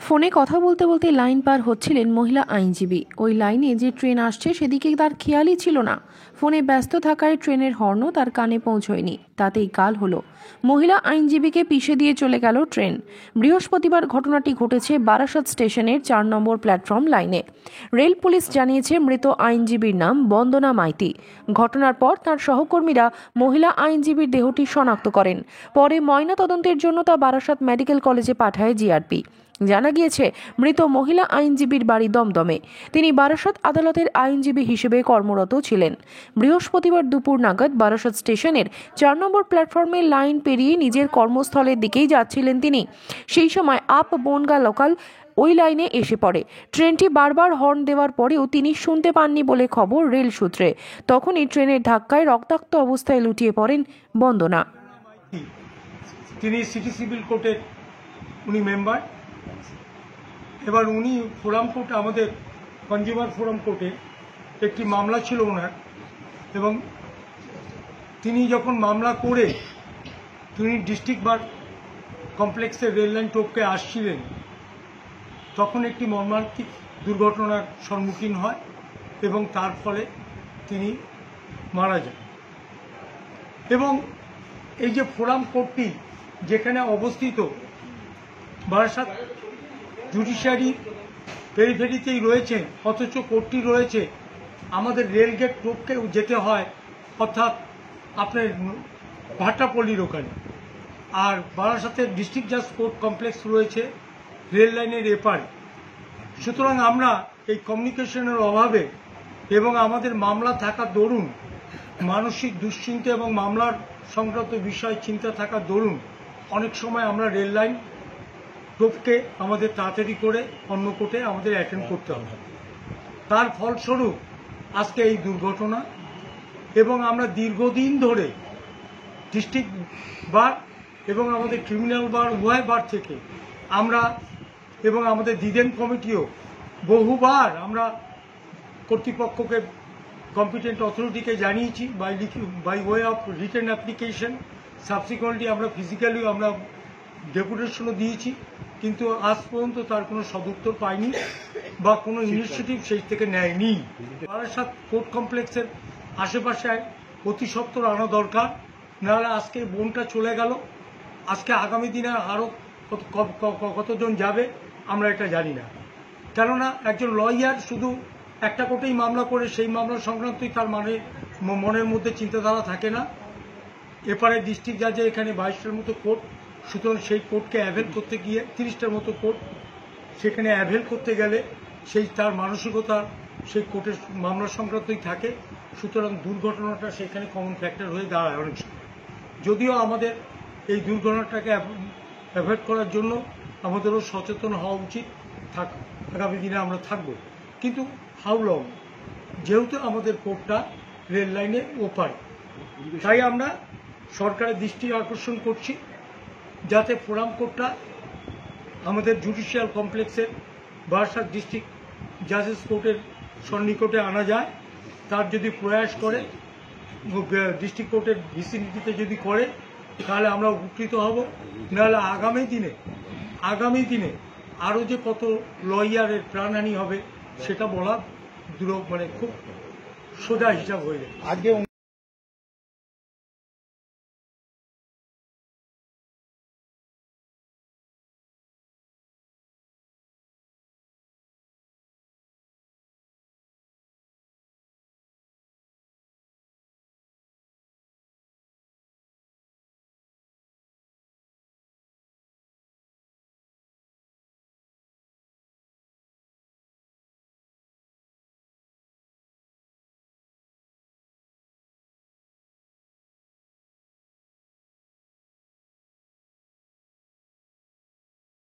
ফোনে কথা বলতে বলতে লাইন পার হচ্ছিলেন মহিলা আইনজীবী। ওই লাইনে যে ট্রেন আসছে সেদিকে তার খেয়ালই ছিল না। ফোনে ব্যস্ত থাকায় ট্রেনের হর্নও তার কানে পৌঁছয়নি। তাতেই কাল হলো, মহিলা আইনজীবীকে পিষে দিয়ে চলে গেল ট্রেন। বৃহস্পতিবার ঘটনাটি ঘটেছে বারাসাত স্টেশনের 4 নম্বর প্ল্যাটফর্ম লাইনে। রেল পুলিশ জানিয়েছে মৃত আইনজীবীর নাম বন্দনা মাইতি। ঘটনার পর তার সহকর্মীরা মহিলা আইনজীবীর দেহটি শনাক্ত করেন। পরে ময়নাতদন্তের জন্য তা বারাসাত মেডিকেল কলেজে পাঠায় জিআরপি। জানা গিয়েছে, মৃত মহিলা আইনজীবীর বাড়ি দমদমে। তিনি বারাসাত আদালতের আইনজীবী হিসেবে কর্মরত ছিলেন। বৃহস্পতিবার দুপুর নাগাদ বারাসাত স্টেশনের 4 নম্বর প্ল্যাটফর্মের লাইন পেরিয়ে নিজের কর্মস্থলের দিকেই যাচ্ছিলেন তিনি। সেই সময় আপ বনগা লোকাল ওই লাইনে এসে পড়ে। ট্রেনটি বারবার হর্ন দেওয়ার পরেও তিনি শুনতে পাননি বলে খবর রেল সূত্রে। তখনই ট্রেনের ধাক্কায় রক্তাক্ত অবস্থায় লুটিয়ে পড়েন বন্দনা। তিনি সিটি সিভিল কোর্টের উনি মেম্বার। এবার উনি ফোরাম কোর্টে, আমাদের কনজিউমার ফোরাম কোর্টে একটি মামলা ছিল ওনার, এবং তিনি যখন মামলা করে তিনি ডিস্ট্রিক্ট বার কমপ্লেক্সের রেল লাইন টপকে আসছিলেন, তখন একটি মর্মান্তিক দুর্ঘটনার সম্মুখীন হয় এবং তার ফলে তিনি মারা যান। এবং এই যে ফোরাম কোর্টটি যেখানে অবস্থিত বারাসাত জুডিশিয়ারি পেরিফেরিতেই রয়েছে, অথচ কোর্টটি রয়েছে আমাদের রেলগেট টপকে যেতে হয়, অর্থাৎ আপনার ভাটাপল্লির ওখানে। আর বারাসাতের ডিস্ট্রিক্ট জাজ কোর্ট কমপ্লেক্স রয়েছে রেল লাইনের এপারে। সুতরাং আমরা এই কমিউনিকেশনের অভাবে এবং আমাদের মামলা থাকার দরুন, মানসিক দুশ্চিন্তা এবং মামলার সংক্রান্ত বিষয় চিন্তা থাকার দরুন অনেক সময় আমরা রেল লাইন টপকে আমাদের তাড়াতাড়ি করে অন্য কোর্টে আমাদের অ্যাটেন্ড করতে হবে। তার ফলস্বরূপ আজকে এই দুর্ঘটনা। এবং আমরা দীর্ঘদিন ধরে ডিস্ট্রিক্ট বার এবং আমাদের ক্রিমিনাল বার, উভয় বার থেকে আমরা এবং আমাদের দিদেন কমিটিও বহুবার আমরা কর্তৃপক্ষকে, কম্পিটেন্ট অথরিটিকে জানিয়েছি by way of written application. Subsequently আমরা ফিজিক্যালিও আমরা ডেপুটেশনও দিয়েছি, কিন্তু আজ পর্যন্ত তার কোনো সদুত্তর পাইনি বা কোনো ইনিশিয়েটিভ সেই থেকে নেয়নি। বারাসাত কোর্ট কমপ্লেক্সের আশেপাশে অতি সত্বর আনা দরকার, নাহলে আজকে বোনটা চলে গেল, আজকে আগামী দিনে আরও কতজন যাবে আমরা এটা জানি না। কেননা একজন লয়ার শুধু একটা কোর্টেই মামলা করে সেই মামলা সংক্রান্তই তার মনের মধ্যে চিন্তাধারা থাকে না। এপারে ডিস্ট্রিক্ট জাজে এখানে 22টার মতো কোর্ট, সুতরাং সেই কোর্টকে অ্যাভেল করতে গিয়ে 30টার মতো কোর্ট, সেখানে অ্যাভেল করতে গেলে সেই তার মানসিকতা সেই কোর্টের মামলা সংক্রান্তই থাকে। সুতরাং দুর্ঘটনাটা সেখানে কমন ফ্যাক্টর হয়ে দাঁড়ায় অনেক সময়। যদিও আমাদের এই দুর্ঘটনাটাকে অ্যাভয়েড করার জন্য আমাদেরও সচেতন হওয়া উচিত, আগামী দিনে আমরা থাকব, কিন্তু হাউ লং, যেহেতু আমাদের কোর্টটা রেল লাইনে ওপারে, তাই আমরা সরকারের দৃষ্টি আকর্ষণ করছি যাতে ফোরাম কোর্টটা আমাদের জুডিশিয়াল কমপ্লেক্সের বারাসাত ডিস্ট্রিক্ট জাজেস কোর্টের সন্নিকটে আনা যায়। তার যদি প্রয়াস করে ডিস্ট্রিক্ট কোর্টের ভিসিনিটিতে যদি করে তাহলে আমরা উপকৃত হব। নাহলে আগামী দিনে আরও যে কত লয়ারের প্রাণহানি হবে সেটা বলা খুব সোজা হিসাব হয়ে যাবে। আজকে